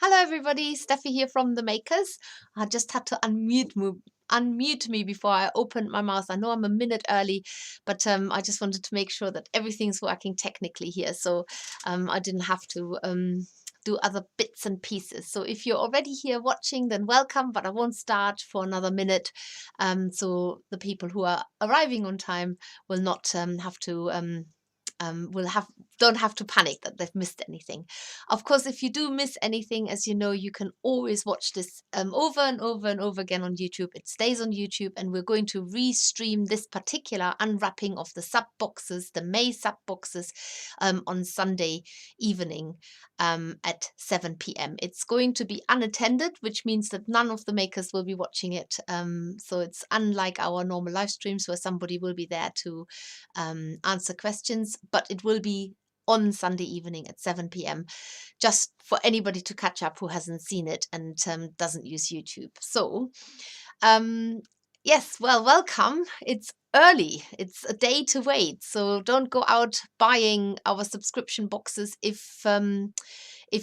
Hello everybody, Steffi here from The Makers. I just had to unmute me before I opened my mouth. I know I'm a minute early, but I just wanted to make sure that everything's working technically here, so I didn't have to do other bits and pieces. So if you're already here watching, then welcome, but I won't start for another minute, so the people who are arriving on time will not have to don't have to panic that they've missed anything. Of course, if you do miss anything, as you know, you can always watch this over and over and over again on YouTube. It stays on YouTube, and we're going to restream this particular unwrapping of the sub boxes, the May sub boxes, on Sunday evening at 7 p.m. It's going to be unattended, which means that none of the makers will be watching it. So it's unlike our normal live streams where somebody will be there to answer questions, but it will be on Sunday evening at 7 p.m. just for anybody to catch up who hasn't seen it and doesn't use YouTube. So, yes, well, welcome. It's early. It's a day to wait. So don't go out buying our subscription boxes if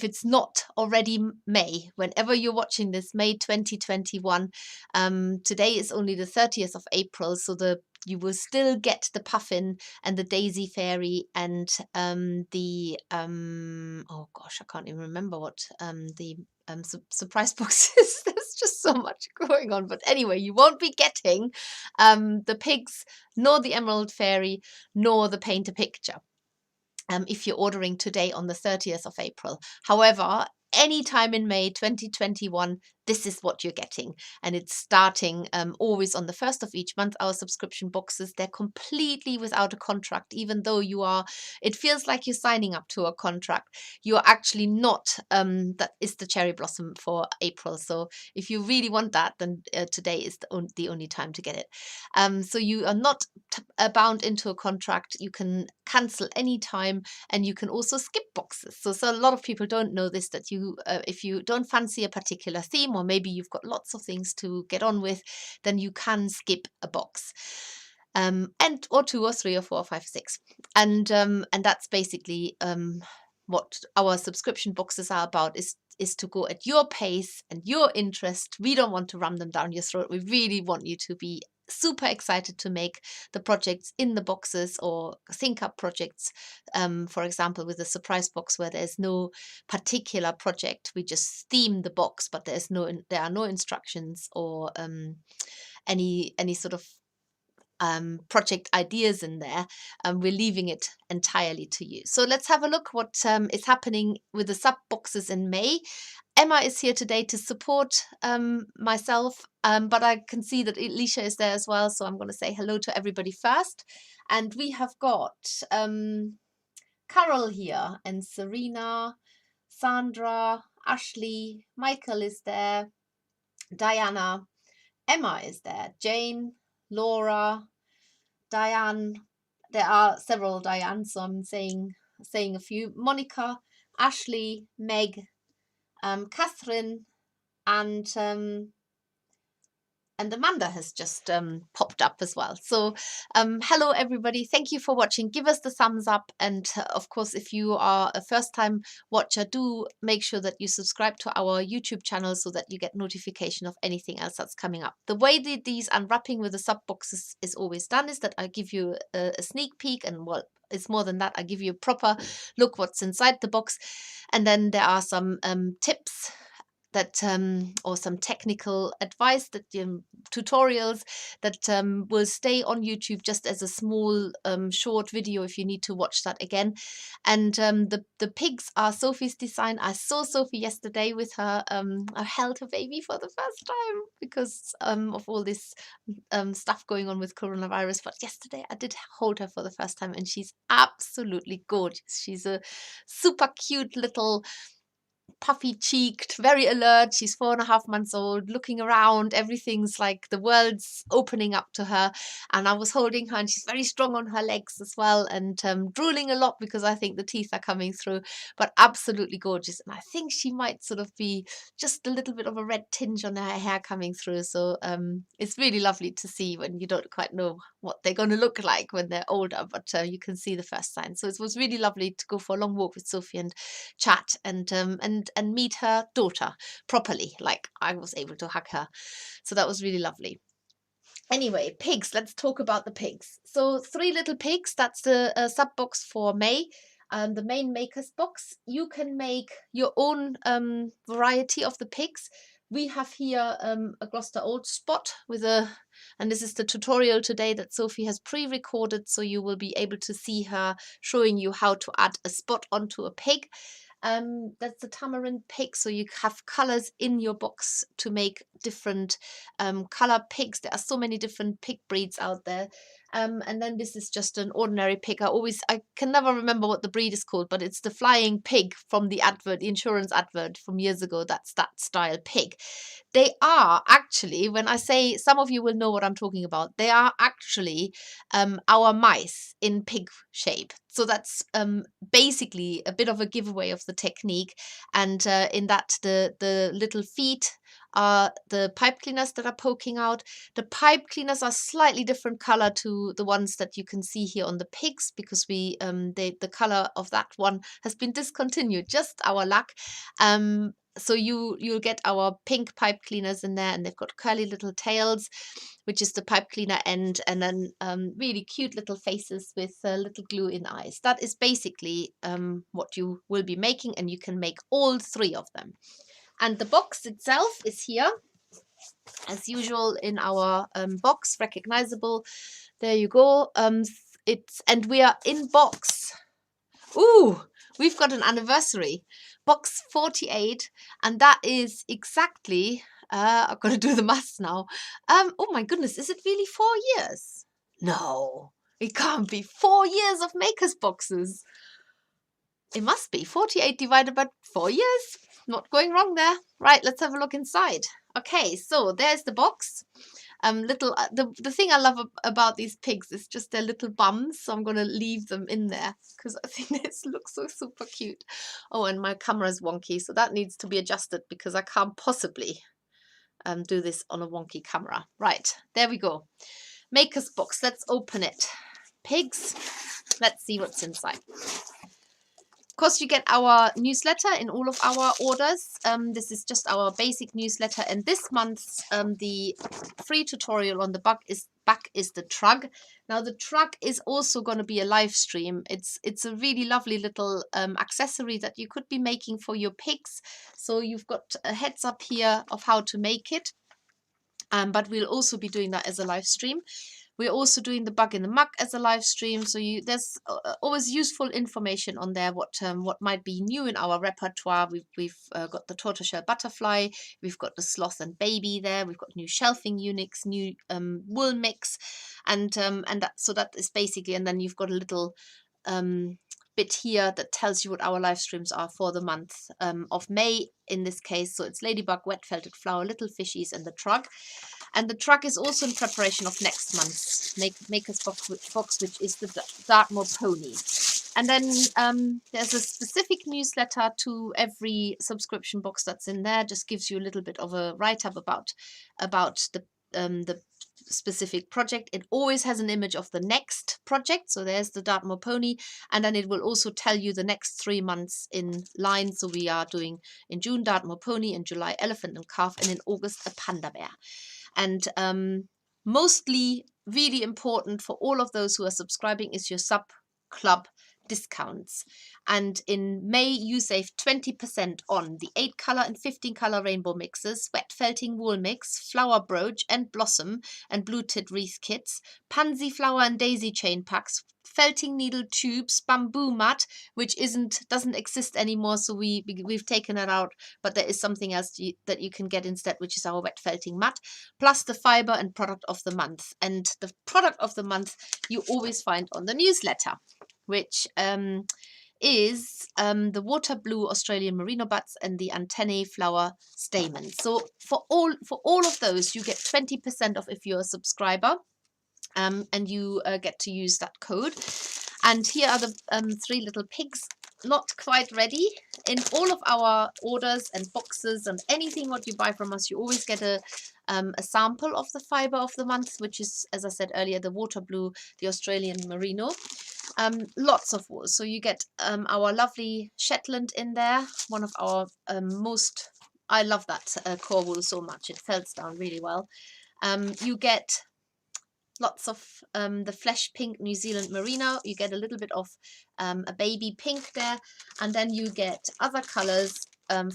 it's not already May. Whenever you're watching this, May 2021. Today is only the 30th of April, so you will still get the puffin and the daisy fairy and the oh gosh, I can't even remember what the surprise box is. There's just so much going on, but anyway, you won't be getting the pigs, nor the emerald fairy, nor the paint a picture if you're ordering today on the 30th of April. However, anytime in May 2021, this is what you're getting. And it's starting always on the first of each month. Our subscription boxes, they're completely without a contract, even though it feels like you're signing up to a contract. You're actually not. That is the cherry blossom for April. So if you really want that, then today is the only time to get it. So you are not bound into a contract. You can cancel anytime, and you can also skip boxes. So a lot of people don't know this, that if you don't fancy a particular theme, or maybe you've got lots of things to get on with, then you can skip a box. Or two or three or four or five, six. And that's basically what our subscription boxes are about, is to go at your pace and your interest. We don't want to ram them down your throat. We really want you to be super excited to make the projects in the boxes, or think up projects, for example, with a surprise box where there's no particular project. We just theme the box, but there are no instructions or any sort of project ideas in there. We're leaving it entirely to you. So let's have a look what is happening with the sub boxes in May. Emma is here today to support myself, but I can see that Alicia is there as well, so I'm going to say hello to everybody first. And we have got Carol here, and Serena, Sandra, Ashley, Michael is there, Diana, Emma is there, Jane, Laura, Diane. There are several Dianes, so I'm saying a few. Monica, Ashley, Meg, Catherine, and Amanda has just popped up as well. So hello everybody, thank you for watching. Give us the thumbs up, and of course, if you are a first-time watcher, do make sure that you subscribe to our YouTube channel so that you get notification of anything else that's coming up. The way that these unwrapping with the sub boxes is always done is that I give you a sneak peek, and well, it's more than that. I give you a proper look what's inside the box, and then there are some tips that or some technical advice, that tutorials that will stay on YouTube just as a small short video if you need to watch that again. And the pigs are Sophie's design. I saw Sophie yesterday with her. I held her baby for the first time because of all this stuff going on with coronavirus, but yesterday I did hold her for the first time, and she's absolutely gorgeous. She's a super cute little puffy cheeked, very alert. She's 4.5 months old, looking around. Everything's like the world's opening up to her. And I was holding her, and she's very strong on her legs as well, and drooling a lot because I think the teeth are coming through, but absolutely gorgeous. And I think she might sort of be just a little bit of a red tinge on her hair coming through. So it's really lovely to see when you don't quite know what they're going to look like when they're older, but you can see the first sign. So it was really lovely to go for a long walk with Sophie and chat, and and meet her daughter properly, like I was able to hug her. So that was really lovely. Anyway, pigs, let's talk about the pigs. So 3 little pigs, that's the sub box for May. The main makers box. You can make your own variety of the pigs. We have here a Gloucester Old spot with and this is the tutorial today that Sophie has pre-recorded, so you will be able to see her showing you how to add a spot onto a pig. That's the Tamarin pig, so you have colors in your box to make different color pigs. There are so many different pig breeds out there. And then this is just an ordinary pig. I can never remember what the breed is called, but it's the flying pig from the advert, the insurance advert from years ago. That's that style pig. They are actually, when I say, some of you will know what I'm talking about, they are actually our mice in pig shape. So that's basically a bit of a giveaway of the technique. And in that the little feet are the pipe cleaners that are poking out. The pipe cleaners are slightly different color to the ones that you can see here on the pigs, because the color of that one has been discontinued, just our luck. So you'll get our pink pipe cleaners in there, and they've got curly little tails, which is the pipe cleaner end, and then really cute little faces with little glue in eyes. That is basically what you will be making, and you can make all 3 of them. And the box itself is here, as usual, in our box, recognizable. There you go. And we are in box. Ooh, we've got an anniversary, box 48, and that is exactly. I've got to do the maths now. Oh my goodness, is it really 4 years? No, it can't be 4 years of makers boxes. It must be 48 divided by 4 years. Not going wrong there. Right, let's have a look inside. Okay, so there's the box. The thing I love about these pigs is just their little bums. So I'm going to leave them in there because I think this looks so super cute. Oh, and my camera's wonky, so that needs to be adjusted because I can't possibly do this on a wonky camera. Right, there we go. Makers box. Let's open it. Pigs. Let's see what's inside. Of course, you get our newsletter in all of our orders. This is just our basic newsletter, and this month's the free tutorial on the back is the trug. Now the trug is also going to be a live stream. It's a really lovely little accessory that you could be making for your pigs. So you've got a heads up here of how to make it, but we'll also be doing that as a live stream. We're also doing the bug in the mug as a live stream, so there's always useful information on there. What might be new in our repertoire. We've got the tortoiseshell butterfly. We've got the sloth and baby there. We've got new shelving units, new wool mix, and that is basically. And then you've got a little bit here that tells you what our live streams are for the month of May in this case. So it's ladybug, wet felted flower, little fishies, and the trug. And the trug is also in preparation of next month's makers box, which is the Dartmoor pony. And then there's a specific newsletter to every subscription box that's in there. Just gives you a little bit of a write-up about the specific project. It always has an image of the next project. So there's the Dartmoor pony, and then it will also tell you the next 3 months in line. So we are doing in June Dartmoor pony, in July elephant and calf, and in August a panda bear. And mostly really important for all of those who are subscribing is your sub club discounts. And in May you save 20% on the 8 color and 15 color rainbow mixes, wet felting wool mix, flower brooch and blossom and blue tit wreath kits, pansy flower and daisy chain packs, felting needle tubes, bamboo mat, which doesn't exist anymore, so we've taken it out, but there is something else that you can get instead, which is our wet felting mat, plus the fiber and product of the month. And the product of the month you always find on the newsletter, which is the water blue Australian merino buds and the antennae flower stamens. So for all of those you get 20% off if you're a subscriber. And you get to use that code. And here are the 3 little pigs, not quite ready. In all of our orders and boxes and anything what you buy from us, you always get a sample of the fiber of the month, which is, as I said earlier, the water blue, the Australian merino. Lots of wool. So you get our lovely Shetland in there, one of our most, I love that core wool so much. It felts down really well. You get lots of the flesh pink New Zealand merino. You get a little bit of a baby pink there, and then you get other colors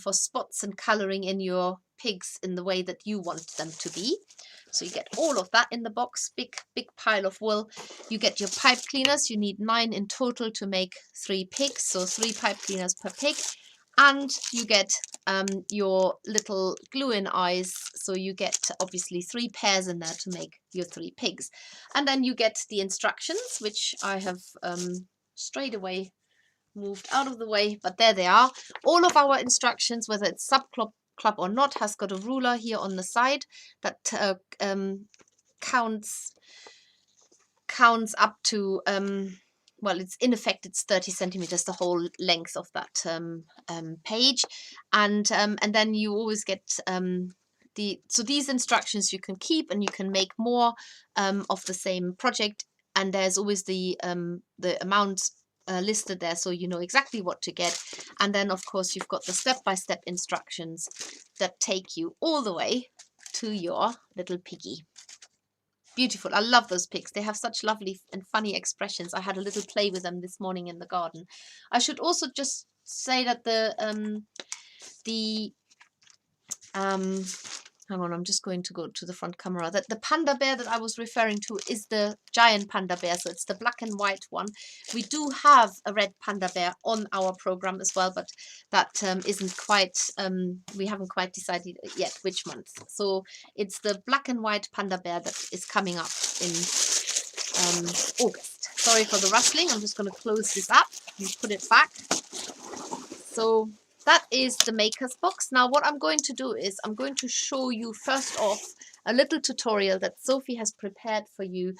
for spots and coloring in your pigs in the way that you want them to be. So you get all of that in the box, big pile of wool. You get your pipe cleaners. You need 9 in total to make 3 pigs, so 3 pipe cleaners per pig. And you get your little glue-in eyes, so you get obviously 3 pairs in there to make your 3 pigs. And then you get the instructions, which I have straight away moved out of the way, but there they are. All of our instructions, whether it's subclub club or not, has got a ruler here on the side that counts up to well, it's in effect it's 30 centimeters, the whole length of that page, and then you always get so these instructions you can keep, and you can make more of the same project, and there's always the amounts listed there, so you know exactly what to get. And then of course you've got the step-by-step instructions that take you all the way to your little piggy. Beautiful. I love those pigs. They have such lovely and funny expressions. I had a little play with them this morning in the garden. I should also just say that hang on, I'm just going to go to the front camera. That the panda bear that I was referring to is the giant panda bear, so it's the black and white one. We do have a red panda bear on our program as well, but that isn't quite, we haven't quite decided yet which month. So it's the black and white panda bear that is coming up in August. Sorry for the rustling. I'm just going to close this up and put it back. So that is the maker's box. Now what I'm going to do is I'm going to show you first off a little tutorial that Sophie has prepared for you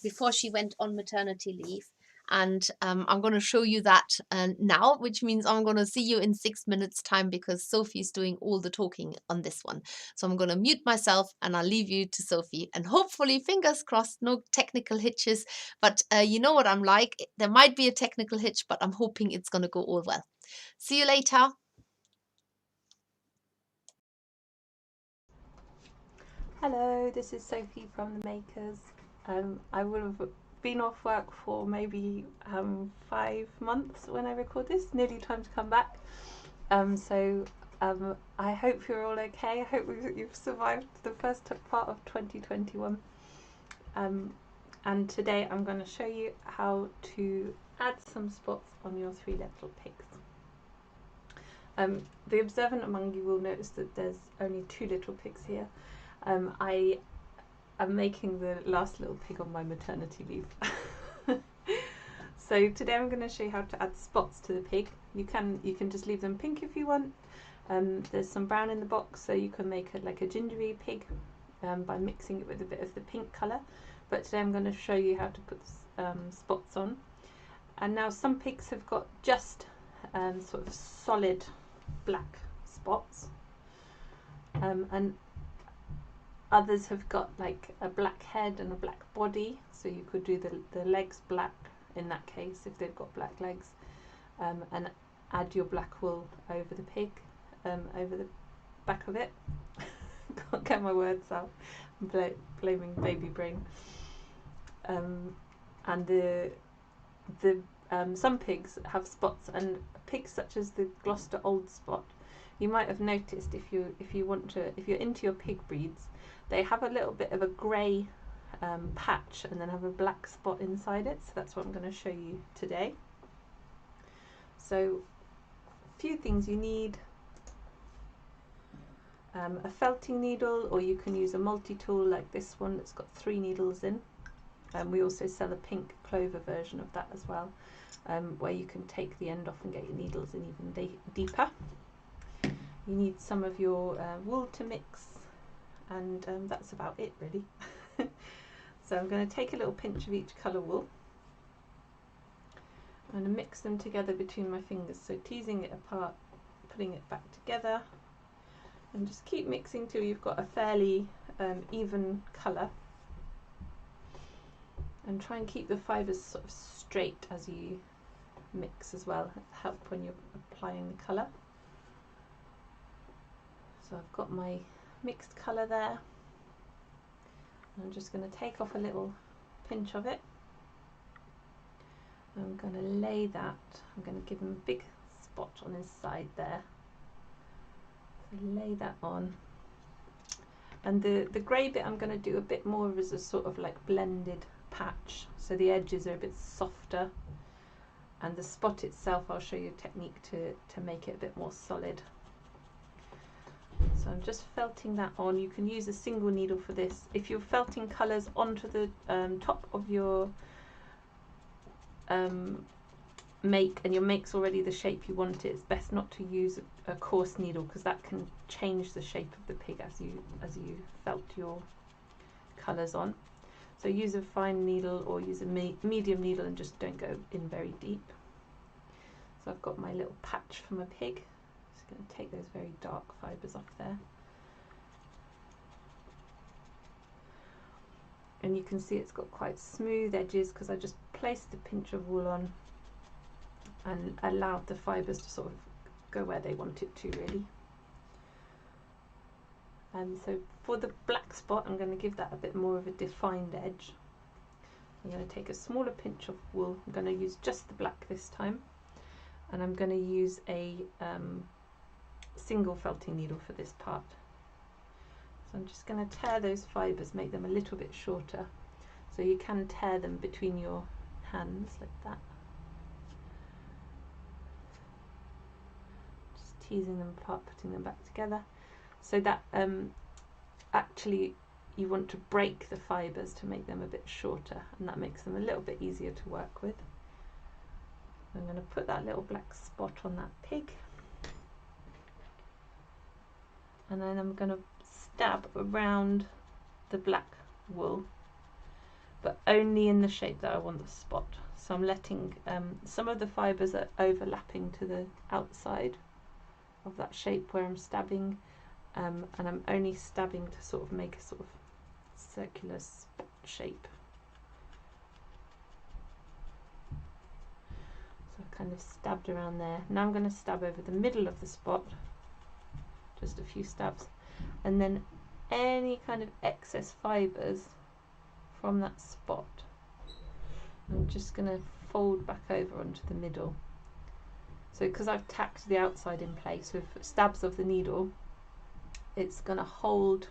before she went on maternity leave. And I'm going to show you that now, which means I'm going to see you in 6 minutes time, because Sophie's doing all the talking on this one. So I'm going to mute myself and I'll leave you to Sophie, and hopefully, fingers crossed, no technical hitches. But you know what I'm like, there might be a technical hitch, but I'm hoping it's going to go all well. See you later. Hello, this is Sophie from The Makers. I will have been off work for maybe 5 months when I record this, nearly time to come back. I hope you're all okay. I hope you've survived the first part of 2021. And today I'm going to show you how to add some spots on your 3 little pigs. The observant among you will notice that there's only 2 little pigs here. I am making the last little pig on my maternity leave. So today I'm going to show you how to add spots to the pig. You can just leave them pink if you want. There's some brown in the box, so you can make it like a gingery pig by mixing it with a bit of the pink colour. But today I'm going to show you how to put spots on. And now some pigs have got just sort of solid black spots, and others have got like a black head and a black body, so you could do the legs black in that case if they've got black legs, and add your black wool over the pig, over the back of it. Can't get my words out. I'm blaming baby brain. And some pigs have spots, and pigs such as the Gloucester Old Spot, you might have noticed if you're into your pig breeds, they have a little bit of a grey patch and then have a black spot inside it. So that's what I'm going to show you today. So a few things you need: a felting needle, or you can use a multi-tool like this one that's got 3 needles in. We also sell a pink clover version of that as well, where you can take the end off and get your needles in even deeper. You need some of your wool to mix, and that's about it really. So I'm going to take a little pinch of each colour wool. I'm going to mix them together between my fingers, so teasing it apart, putting it back together, and just keep mixing till you've got a fairly even colour. And try and keep the fibres sort of straight as you mix as well. It'll help when you're applying the colour. So I've got my mixed colour there. I'm just going to take off a little pinch of it. I'm going to lay that, I'm going to give him a big spot on his side there. So lay that on. And the grey bit I'm going to do a bit more as a sort of like blended patch. So the edges are a bit softer. And the spot itself, I'll show you a technique to make it a bit more solid. So I'm just felting that on. You can use a single needle for this. If you're felting colours onto the top of your make, and your make's already the shape you want it, it's best not to use a coarse needle, because that can change the shape of the pig as you felt your colours on. So use a fine needle or use a medium needle and just don't go in very deep. So I've got my little patch for my pig. Just going to take those very dark fibres off there. And you can see it's got quite smooth edges because I just placed a pinch of wool on and allowed the fibres to sort of go where they want it to, really. And so for the black spot, I'm going to give that a bit more of a defined edge. I'm going to take a smaller pinch of wool. I'm going to use just the black this time, and I'm going to use a single felting needle for this part. So I'm just going to tear those fibres, make them a little bit shorter, so you can tear them between your hands like that. Just teasing them apart, putting them back together. So that actually you want to break the fibres to make them a bit shorter, and that makes them a little bit easier to work with. I'm going to put that little black spot on that pig, and then I'm going to stab around the black wool, but only in the shape that I want the spot. So I'm letting some of the fibres are overlapping to the outside of that shape where I'm stabbing. And I'm only stabbing to sort of make a sort of circular shape. So I kind of stabbed around there. Now I'm going to stab over the middle of the spot, just a few stabs, and then any kind of excess fibres from that spot, I'm just going to fold back over onto the middle. So because I've tacked the outside in place with stabs of the needle, it's going to hold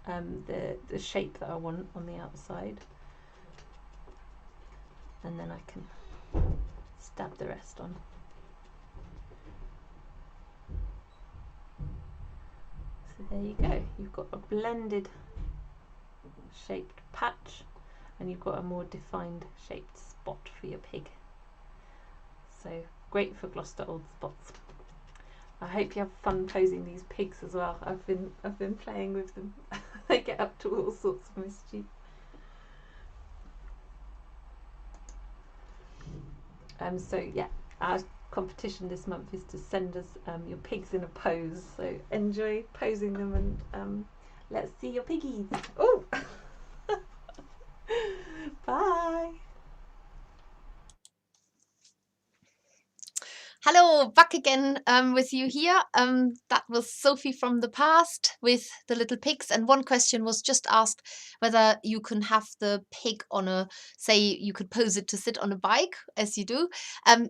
the shape that I want on the outside, and then I can stab the rest on. So there you go, you've got a blended shaped patch, and you've got a more defined shaped spot for your pig. So great for Gloucester Old Spots. I hope you have fun posing these pigs as well. I've been playing with them. They get up to all sorts of mischief. So yeah, our competition this month is to send us your pigs in a pose. So enjoy posing them, and let's see your piggies. Oh, bye. Hello, back again with you here. That was Sophie from the past with the little pigs. And one question was just asked whether you can have the pig on a, say you could pose it to sit on a bike as you do.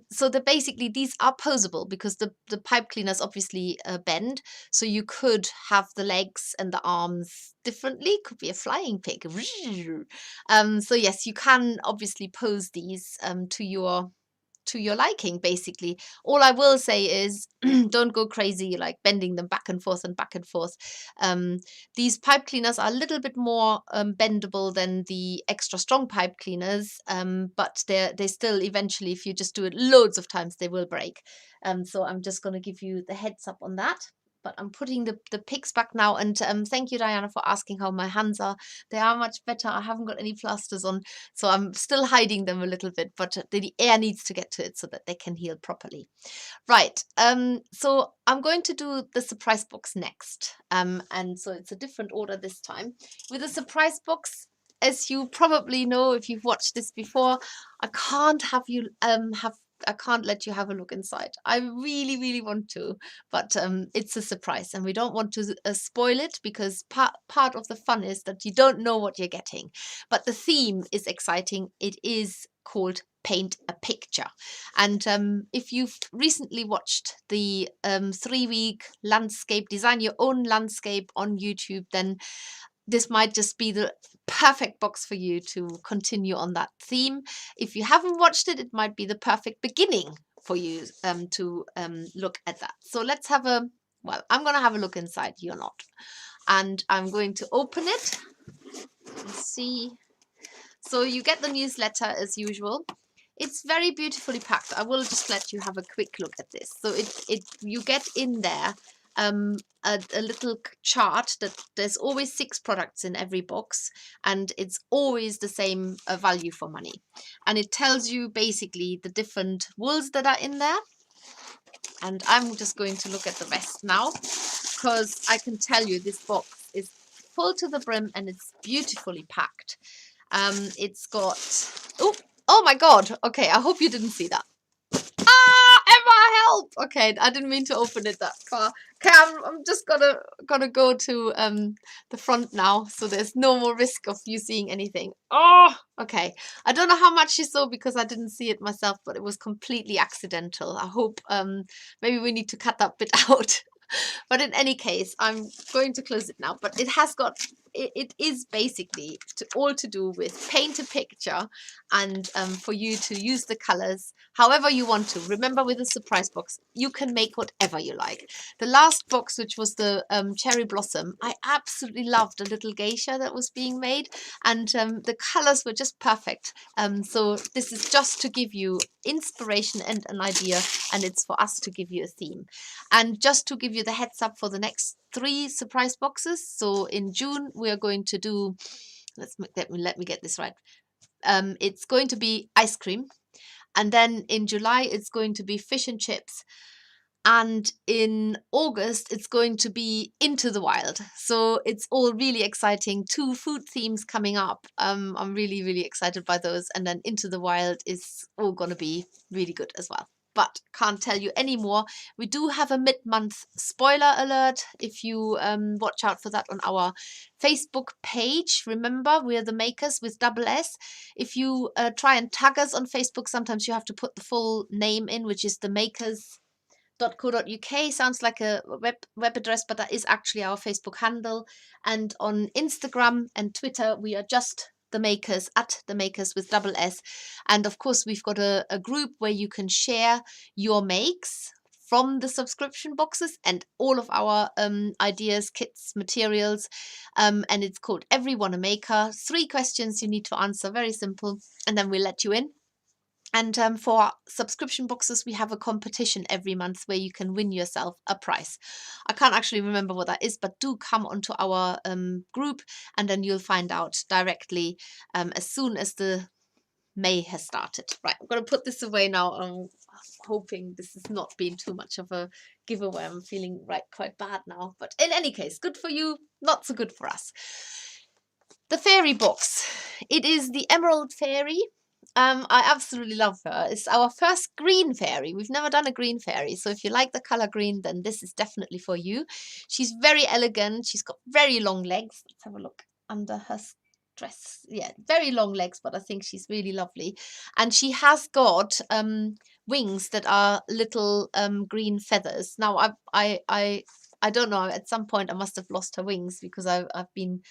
So basically these are posable because the pipe cleaners obviously bend. So you could have the legs and the arms differently. Could be a flying pig. So yes, you can obviously pose these to your liking, basically. All I will say is don't go crazy like bending them back and forth and back and forth. These pipe cleaners are a little bit more bendable than the extra strong pipe cleaners, but they still eventually, if you just do it loads of times, they will break. So I'm just going to give you the heads up on that. But I'm putting the pigs back now, and thank you, Diana, for asking how my hands are. They are much better. I haven't got any plasters on, so I'm still hiding them a little bit, but the air needs to get to it so that they can heal properly. Right, so I'm going to do the surprise box next, and so it's a different order this time. With the surprise box, as you probably know, if you've watched this before, I can't have you I can't let you have a look inside. I really, really want to, but it's a surprise, and we don't want to spoil it, because part of the fun is that you don't know what you're getting. But the theme is exciting. It is called Paint a Picture, and if you've recently watched the 3-week landscape, design your own landscape on YouTube, then this might just be the perfect box for you to continue on that theme. If you haven't watched it, it might be the perfect beginning for you to look at that. So let's have a, well, I'm going to have a look inside, you're not. And I'm going to open it and see. So you get the newsletter as usual. It's very beautifully packed. I will just let you have a quick look at this. So you get in there a little chart that there's always 6 products in every box, and it's always the same value for money. And it tells you basically the different wools that are in there. And I'm just going to look at the rest now, because I can tell you this box is full to the brim and it's beautifully packed. It's got, oh my God. Okay, I hope you didn't see that. Emma, help! Okay, I didn't mean to open it that far. Okay, I'm just gonna go to the front now, so there's no more risk of you seeing anything. Oh, okay. I don't know how much you saw because I didn't see it myself, but it was completely accidental. I hope maybe we need to cut that bit out. But in any case, I'm going to close it now. But it has got, it is basically all to do with paint a picture, and for you to use the colors however you want to. Remember, with the surprise box, you can make whatever you like. The last box, which was the cherry blossom, I absolutely loved the little geisha that was being made, and the colors were just perfect. So this is just to give you inspiration and an idea, and it's for us to give you a theme. And just to give you the heads up for the next 3 surprise boxes. So in June we are going to do, let me get this right. It's going to be ice cream, and then in July it's going to be fish and chips, and in August it's going to be Into the Wild. So it's all really exciting. 2 food themes coming up. I'm really, really excited by those, and then Into the Wild is all going to be really good as well. But can't tell you any more. We do have a mid-month spoiler alert. If you watch out for that on our Facebook page. Remember, we are the Makers with double S. If you try and tag us on Facebook, sometimes you have to put the full name in, which is the Makers.co.uk. Sounds like a web address, but that is actually our Facebook handle. And on Instagram and Twitter, we are just the Makers, at the Makers with double S. And of course, we've got a group where you can share your makes from the subscription boxes and all of our ideas, kits, materials. And it's called Everyone a Maker. 3 questions you need to answer, very simple, and then we'll let you in. And for subscription boxes, we have a competition every month where you can win yourself a prize. I can't actually remember what that is, but do come onto our group, and then you'll find out directly as soon as the May has started. Right, I'm going to put this away now. I'm hoping this has not been too much of a giveaway. I'm feeling quite bad now. But in any case, good for you, not so good for us. The fairy box. It is the Emerald Fairy. I absolutely love her. It's our first green fairy. We've never done a green fairy. So if you like the color green, then this is definitely for you. She's very elegant. She's got very long legs. Let's have a look under her dress. Yeah, very long legs, but I think she's really lovely. And she has got wings that are little green feathers. Now, I don't know. At some point, I must have lost her wings because I've been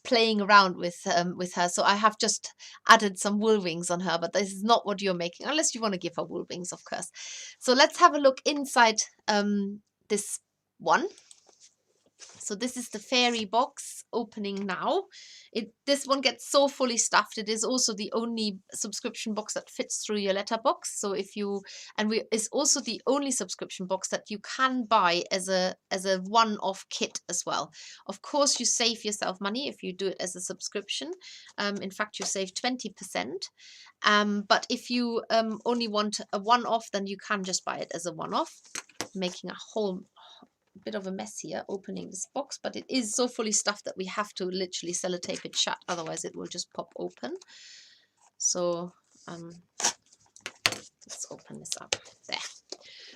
playing around with her, so I have just added some wool wings on her, but this is not what you're making unless you want to give her wool wings, of course. So let's have a look inside this one. So this is the fairy box opening now. This one gets so fully stuffed. It is also the only subscription box that fits through your letterbox. So if you, it's also the only subscription box that you can buy as a one-off kit as well. Of course, you save yourself money if you do it as a subscription. In fact, you save 20%. But if you only want a one-off, then you can just buy it as a one-off, making a whole bit of a mess here opening this box, but it is so fully stuffed that we have to literally sellotape it shut, otherwise it will just pop open. So let's open this up. There.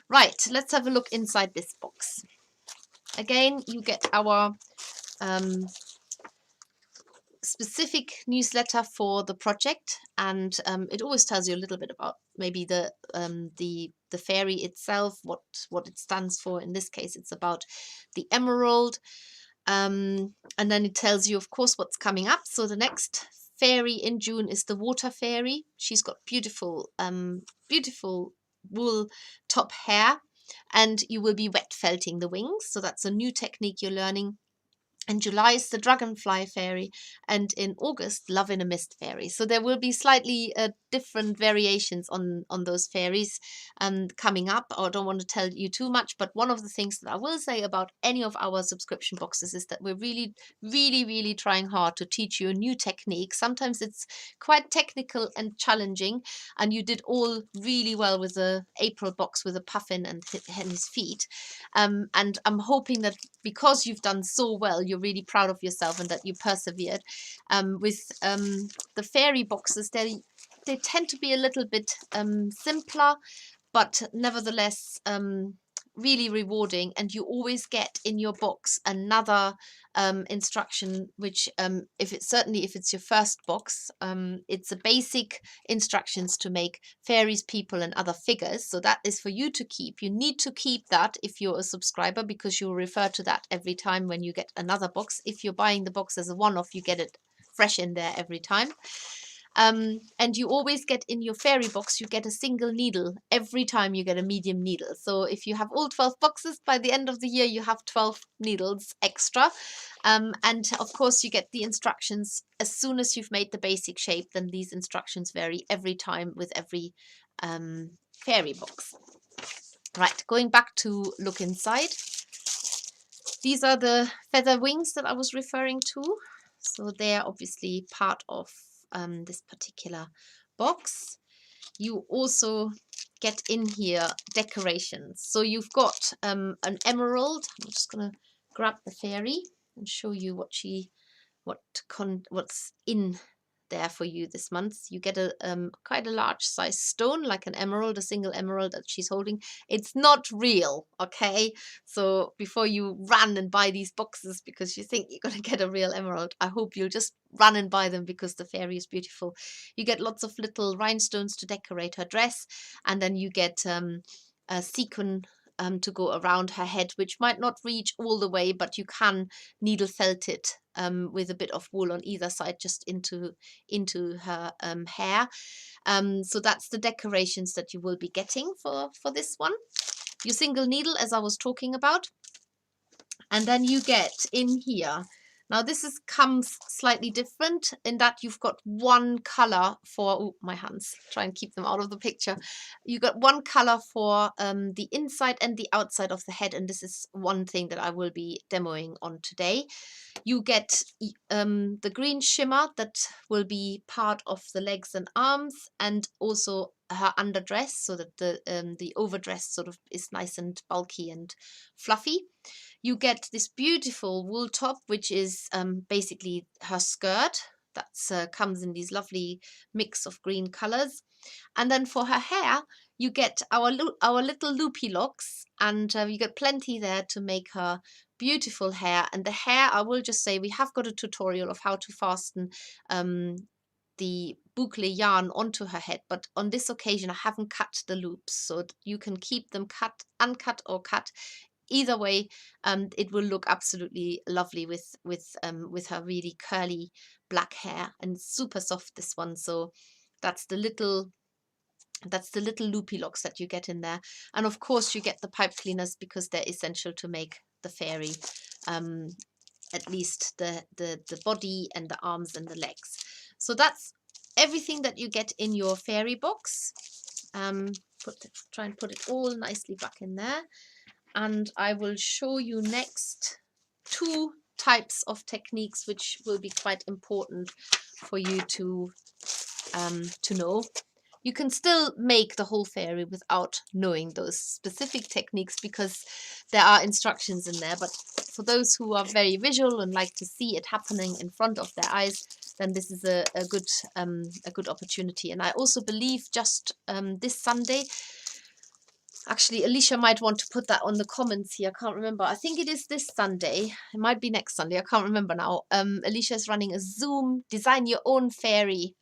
Right, let's have a look inside this box. Again, you get our specific newsletter for the project, and it always tells you a little bit about maybe the fairy itself, what it stands for. In this case, it's about the emerald, and then it tells you, of course, what's coming up. So the next fairy in June is the water fairy. She's got beautiful beautiful wool top hair, and you will be wet felting the wings. So that's a new technique you're learning. In July is the dragonfly fairy, and in August, love in a mist fairy. So there will be slightly different variations on those fairies coming up. I don't want to tell you too much, but one of the things that I will say about any of our subscription boxes is that we're really, really, really trying hard to teach you a new technique. Sometimes it's quite technical and challenging, and you did all really well with the April box with a puffin and his feet. And I'm hoping that because you've done so well, you're really proud of yourself and that you persevered. With the fairy boxes, they tend to be a little bit simpler, but nevertheless really rewarding, and you always get in your box another instruction, which if it's your first box, it's a basic instructions to make fairies, people, and other figures. So that is for you to keep. You need to keep that if you're a subscriber, because you'll refer to that every time when you get another box. If you're buying the box as a one-off, you get it fresh in there every time. And you always get in your fairy box, you get a single needle every time you get a medium needle. So if you have all 12 boxes, by the end of the year, you have 12 needles extra. And of course, you get the instructions as soon as you've made the basic shape. Then these instructions vary every time with every fairy box. Right, going back to look inside. These are the feather wings that I was referring to. So they're obviously part of this particular box. You also get in here decorations. So you've got an emerald. I'm just going to grab the fairy and show you what's in there for you this month. You get a quite a large size stone, like an emerald, a single emerald that she's holding. It's not real, okay? So before you run and buy these boxes because you think you're going to get a real emerald, I hope you'll just run and buy them because the fairy is beautiful. You get lots of little rhinestones to decorate her dress, and then you get a sequin to go around her head, which might not reach all the way, but you can needle felt it with a bit of wool on either side just into her hair. So that's the decorations that you will be getting for this one. Your single needle, as I was talking about. And then you get in here. Now this comes slightly different in that you've got one color for, oh, my hands, try and keep them out of the picture. You got one color for the inside and the outside of the head, and this is one thing that I will be demoing on today. You get the green shimmer that will be part of the legs and arms, and also her underdress, so that the overdress sort of is nice and bulky and fluffy. You get this beautiful wool top, which is basically her skirt. That comes in these lovely mix of green colors. And then for her hair, you get our little loopy locks, and you get plenty there to make her beautiful hair. And the hair, I will just say, we have got a tutorial of how to fasten the boucle yarn onto her head, but on this occasion I haven't cut the loops, so you can keep them cut, uncut, or cut. Either way, it will look absolutely lovely with her really curly black hair, and super soft, this one. So that's the little loopy locks that you get in there. And of course you get the pipe cleaners, because they're essential to make the fairy, at least the body and the arms and the legs. So that's everything that you get in your fairy box. Try and put it all nicely back in there. And I will show you next two types of techniques which will be quite important for you to know. You can still make the whole fairy without knowing those specific techniques, because there are instructions in there, but for those who are very visual and like to see it happening in front of their eyes, then this is a good opportunity. And I also believe just this Sunday, actually, Alicia might want to put that on the comments here. I can't remember. I think it is this Sunday. It might be next Sunday. I can't remember now. Alicia is running a Zoom Design Your Own Fairy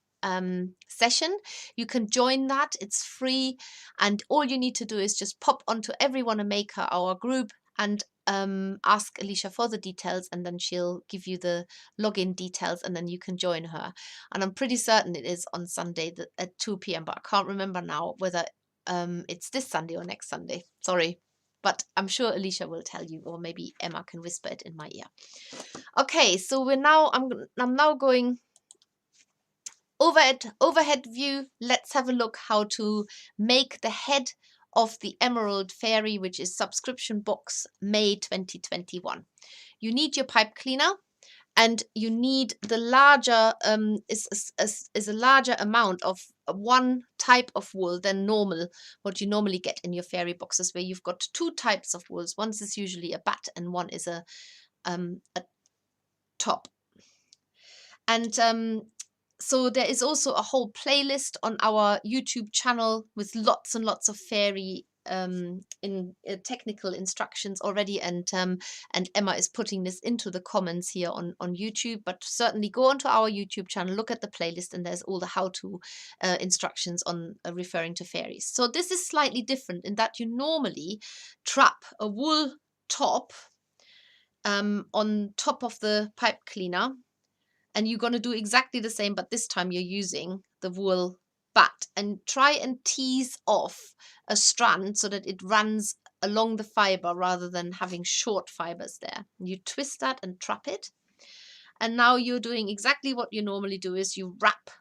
session. You can join that. It's free. And all you need to do is just pop onto Every Wanna Maker, our group, and ask Alicia for the details, and then she'll give you the login details, and then you can join her. And I'm pretty certain it is on Sunday at 2 p.m., but I can't remember now whether it's this Sunday or next Sunday. Sorry, but I'm sure Alicia will tell you, or maybe Emma can whisper it in my ear. Okay, so I'm now going overhead view. Let's have a look how to make the head of the Emerald Fairy, which is subscription box May 2021. You need your pipe cleaner, and you need the larger is a larger amount of one type of wool than normal, what you normally get in your fairy boxes, where you've got two types of wools. One is usually a bat and one is a top. And so there is also a whole playlist on our YouTube channel with lots and lots of fairy technical instructions already, and Emma is putting this into the comments here on YouTube. But certainly go onto our YouTube channel, look at the playlist, and there's all the how-to instructions on referring to fairies. So this is slightly different in that you normally trap a wool top on top of the pipe cleaner, and you're going to do exactly the same, but this time you're using the wool bat, and try and tease off a strand so that it runs along the fiber rather than having short fibers there. You twist that and trap it, and now you're doing exactly what you normally do, is you wrap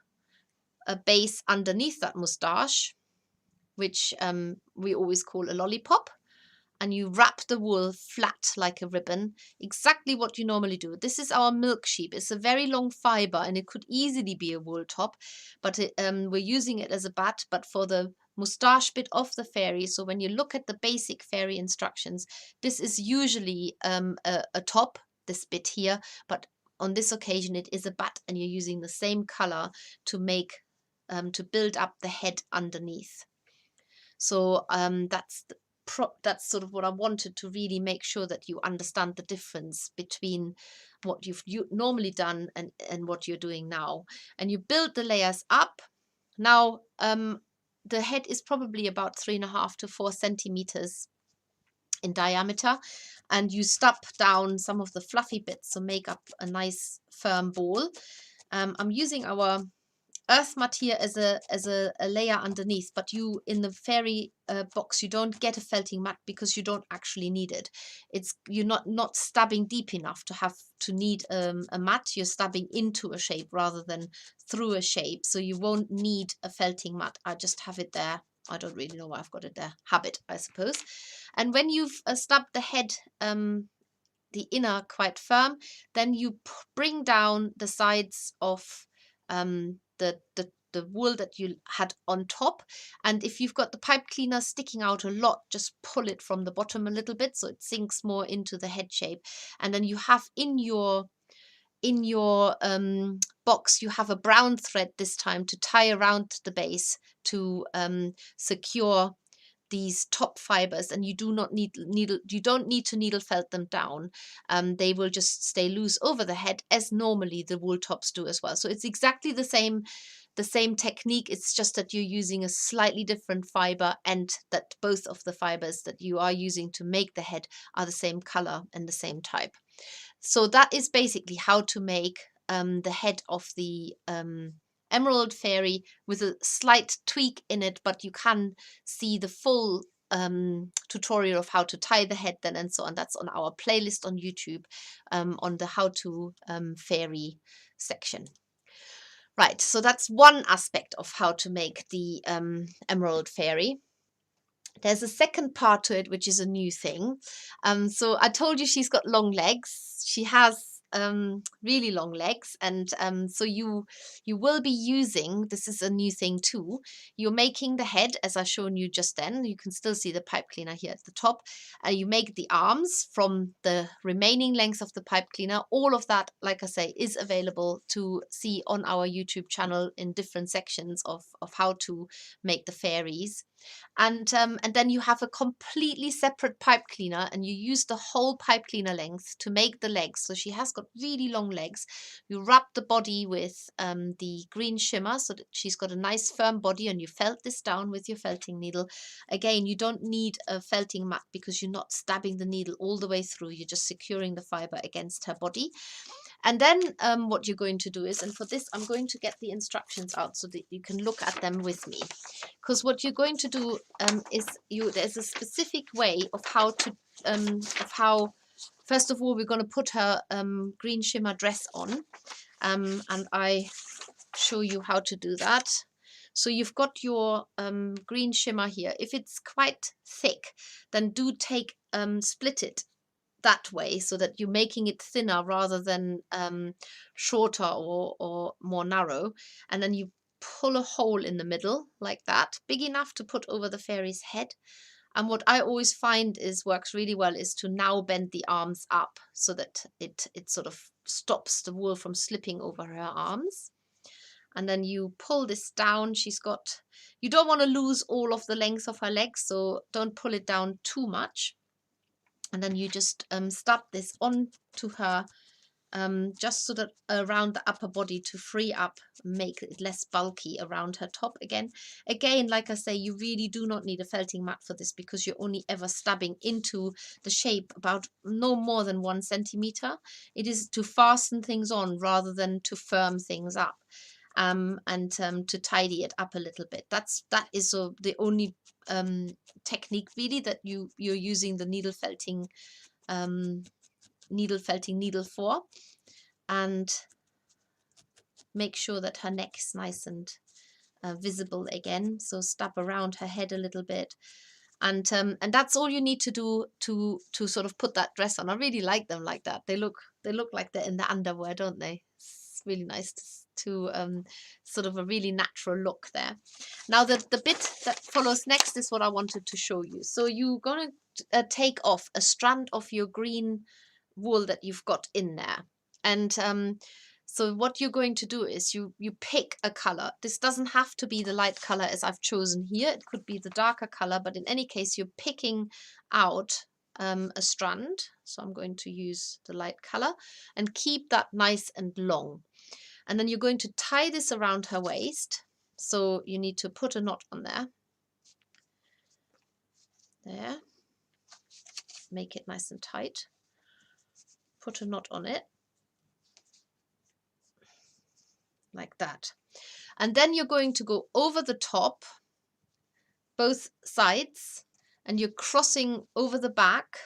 a base underneath that moustache, which we always call a lollipop, and you wrap the wool flat like a ribbon, exactly what you normally do. This is our milk sheep. It's a very long fiber, and it could easily be a wool top, but we're using it as a bat, but for the moustache bit of the fairy. So when you look at the basic fairy instructions, this is usually a top, this bit here, but on this occasion it is a bat, and you're using the same color to make to build up the head underneath. So that's sort of what I wanted to really make sure that you understand the difference between what you've normally done and what you're doing now. And you build the layers up. Now, the head is probably about 3.5 to 4 centimeters in diameter, and you stuff down some of the fluffy bits to make up a nice firm ball. I'm using our earth mat here as a layer underneath, but you in the fairy box you don't get a felting mat because you don't actually need it. You're not stabbing deep enough to need a mat. You're stabbing into a shape rather than through a shape, so you won't need a felting mat. I just have it there. I don't really know why I've got it there. Habit, I suppose. And when you've stabbed the head, the inner quite firm, then you bring down the sides of the wool that you had on top, and if you've got the pipe cleaner sticking out a lot, just pull it from the bottom a little bit so it sinks more into the head shape. And then you have in your box, you have a brown thread this time to tie around the base to secure these top fibers, and you don't need to needle felt them down. They will just stay loose over the head as normally the wool tops do as well. So it's exactly the same technique. It's just that you're using a slightly different fiber, and that both of the fibers that you are using to make the head are the same color and the same type. So that is basically how to make the head of the Emerald Fairy, with a slight tweak in it, but you can see the full tutorial of how to tie the head then and so on. That's on our playlist on YouTube on the how to fairy section. Right, so that's one aspect of how to make the Emerald Fairy. There's a second part to it, which is a new thing. So I told you she's got long legs. She has really long legs, and so you will be using, this is a new thing too, you're making the head as I shown you just then. You can still see the pipe cleaner here at the top. You make the arms from the remaining length of the pipe cleaner. All of that, like I say, is available to see on our YouTube channel in different sections of how to make the fairies. And then you have a completely separate pipe cleaner, and you use the whole pipe cleaner length to make the legs. So she has got really long legs. You wrap the body with the green shimmer so that she's got a nice firm body, and you felt this down with your felting needle. Again, you don't need a felting mat because you're not stabbing the needle all the way through. You're just securing the fiber against her body. And then what you're going to do is, and for this I'm going to get the instructions out so that you can look at them with me, because what you're going to do is there's a specific way of how to first of all we're going to put her green shimmer dress on, and I show you how to do that. So you've got your green shimmer here. If it's quite thick, then do take split it that way so that you're making it thinner rather than shorter or more narrow. And then you pull a hole in the middle like that, big enough to put over the fairy's head. And what I always find is works really well is to now bend the arms up so that it sort of stops the wool from slipping over her arms. And then you pull this down. You don't want to lose all of the length of her legs, so don't pull it down too much. And then you just stab this onto her, just so that around the upper body to free up, make it less bulky around her top again. Again, like I say, you really do not need a felting mat for this because you're only ever stabbing into the shape about no more than 1 centimeter. It is to fasten things on rather than to firm things up. And to tidy it up a little bit. That is the only technique really that you're using the needle felting needle for. And make sure that her neck is nice and visible again. So stab around her head a little bit, and that's all you need to do to sort of put that dress on. I really like them like that. They look like they're in the underwear, don't they? It's really nice to sort of a really natural look there. Now the bit that follows next is what I wanted to show you. So you're going to take off a strand of your green wool that you've got in there, and so what you're going to do is you pick a color. This doesn't have to be the light color as I've chosen here. It could be the darker color, but in any case you're picking out a strand. So I'm going to use the light color and keep that nice and long. And then you're going to tie this around her waist. So you need to put a knot on there. There. Make it nice and tight. Put a knot on it. Like that. And then you're going to go over the top, both sides, and you're crossing over the back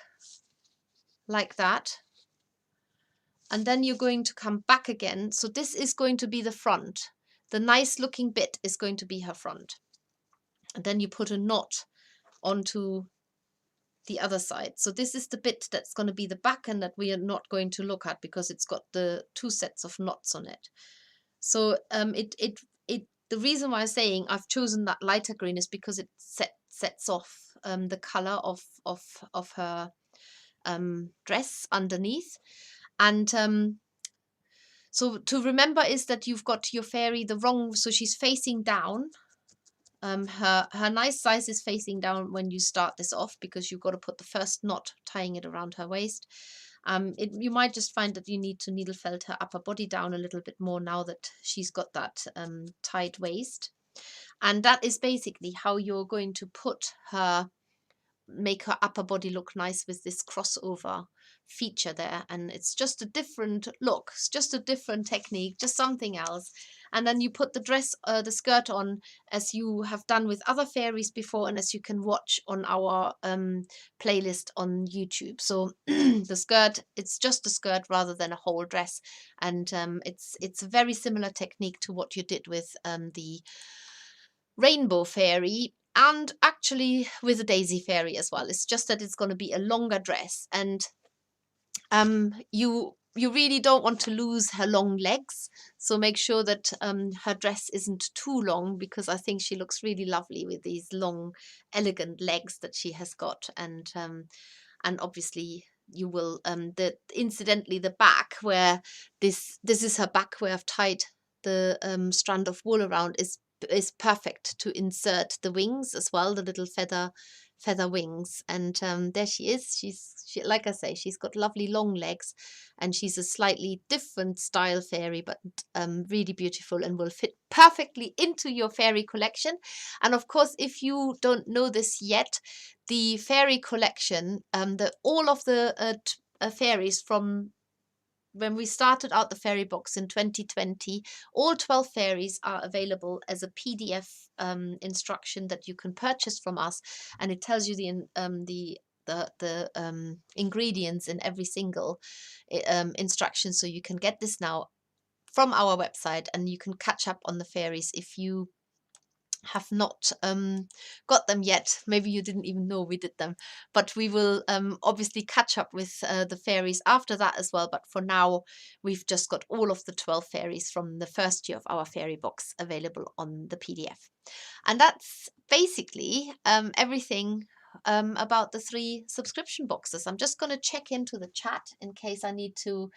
like that. And then you're going to come back again. So this is going to be the front. The nice looking bit is going to be her front. And then you put a knot onto the other side. So this is the bit that's going to be the back and that we are not going to look at because it's got the 2 sets of knots on it. So the reason why I'm saying I've chosen that lighter green is because it sets off the color of her dress underneath. And so to remember is that you've got your fairy the wrong, so she's facing down. Her nice size is facing down when you start this off because you've got to put the first knot tying it around her waist. You might just find that you need to needle felt her upper body down a little bit more now that she's got that tight waist. And that is basically how you're going to make her upper body look nice with this crossover feature there. And it's just a different look, it's just a different technique, just something else. And then you put the skirt on as you have done with other fairies before, and as you can watch on our playlist on YouTube. So the skirt, it's just a skirt rather than a whole dress, and it's a very similar technique to what you did with the rainbow fairy, and actually with the daisy fairy as well. It's just that it's going to be a longer dress, and you you really don't want to lose her long legs, so make sure that her dress isn't too long, because I think she looks really lovely with these long, elegant legs that she has got. And obviously you will incidentally, the back where this is her back, where I've tied the strand of wool around, is perfect to insert the wings as well, the little feather wings. And there she is. She, like I say, she's got lovely long legs, and she's a slightly different style fairy, but really beautiful, and will fit perfectly into your fairy collection. And of course, if you don't know this yet, the fairy collection, all of the fairies from when we started out the fairy box in 2020, all 12 fairies are available as a PDF instruction that you can purchase from us, and it tells you the ingredients in every single instruction. So you can get this now from our website, and you can catch up on the fairies if you have not got them yet. Maybe you didn't even know we did them, but we will obviously catch up with the fairies after that as well. But for now, we've just got all of the 12 fairies from the first year of our fairy box available on the PDF. And that's basically everything about the 3 subscription boxes. I'm just going to check into the chat in case I need to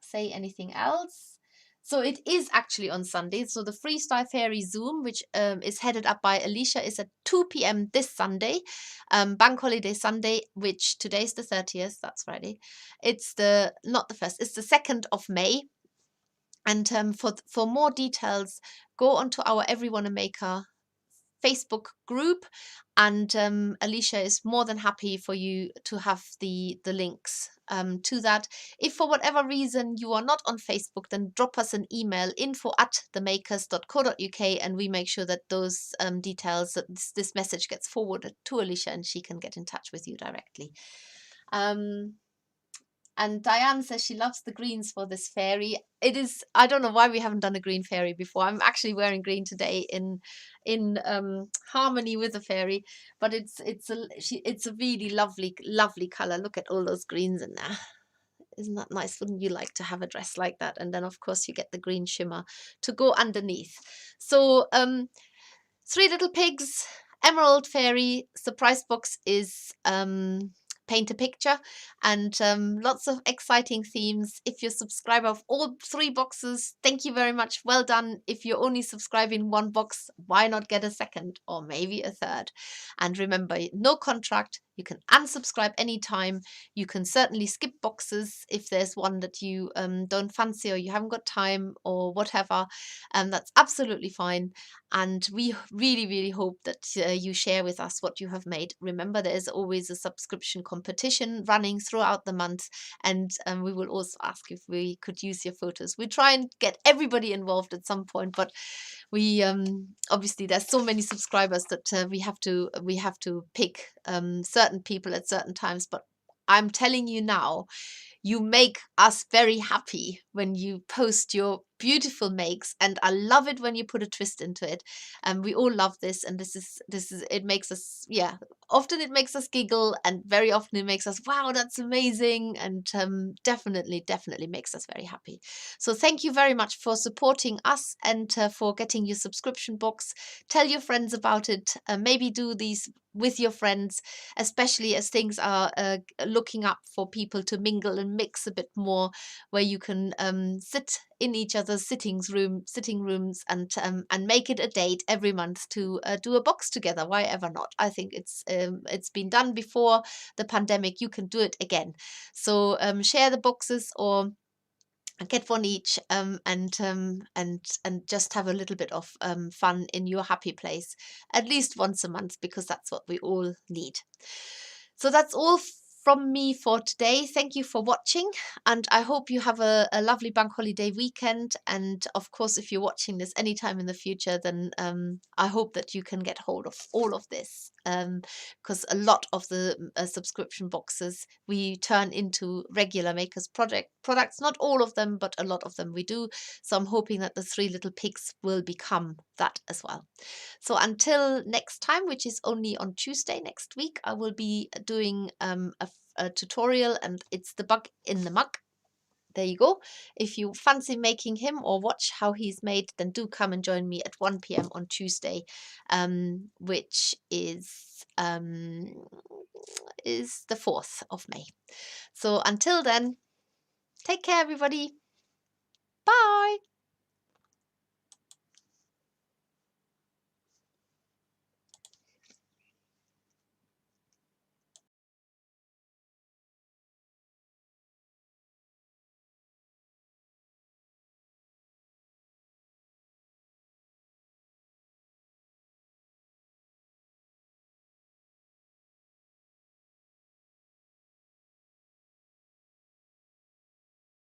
say anything else. So it is actually on Sunday. So the Freestyle Fairy Zoom, which is headed up by Alicia, is at 2 p.m. this Sunday, Bank Holiday Sunday, which today's the 30th, that's Friday. It's not the 1st, it's the 2nd of May. And for more details, go onto our Everyone a Maker Facebook group, and Alicia is more than happy for you to have the links to that. If for whatever reason you are not on Facebook, then drop us an email, info@themakers.co.uk, and we make sure that those details, that this message gets forwarded to Alicia, and she can get in touch with you directly. And Diane says she loves the greens for this fairy. It is, I don't know why we haven't done a green fairy before. I'm actually wearing green today in harmony with the fairy, but it's a really lovely color. Look at all those greens in there. Isn't that nice? Wouldn't you like to have a dress like that? And then of course you get the green shimmer to go underneath. So 3 Little Pigs, Emerald Fairy surprise box is paint a picture, and lots of exciting themes. If you're a subscriber of all 3 boxes, thank you very much. Well done. If you're only subscribing 1 box, why not get a second or maybe a third? And remember, no contract. You can unsubscribe anytime. You can certainly skip boxes if there's one that you don't fancy, or you haven't got time, or whatever. That's absolutely fine. And we really hope that you share with us what you have made. Remember, there is always a subscription competition running throughout the month, and we will also ask if we could use your photos. We try and get everybody involved at some point, but we obviously there's so many subscribers that we have to pick certain people at certain times. But I'm telling you now, you make us very happy when you post your beautiful makes, and I love it when you put a twist into it. And we all love this, and this is it makes us, yeah, often it makes us giggle, and very often it makes us, wow, that's amazing, and definitely makes us very happy. So thank you very much for supporting us, and for getting your subscription box. Tell your friends about it. Maybe do these with your friends, especially as things are looking up for people to mingle and mix a bit more, where you can sit in each other's sitting rooms, and make it a date every month to do a box together. Why ever not? I think it's been done before the pandemic. You can do it again. So share the boxes, or get one each, and just have a little bit of fun in your happy place at least once a month, because that's what we all need. So that's all from me for today. Thank you for watching, and I hope you have a lovely bank holiday weekend. And of course, if you're watching this anytime in the future, then I hope that you can get hold of all of this, because a lot of the subscription boxes we turn into regular Makers products. Not all of them, but a lot of them we do. So I'm hoping that the 3 Little Pigs will become that as well. So until next time, which is only on Tuesday next week, I will be doing tutorial, and it's the bug in the mug. There you go. If you fancy making him or watch how he's made, then do come and join me at 1 p.m. on Tuesday, which is the 4th of May. So until then, take care, everybody.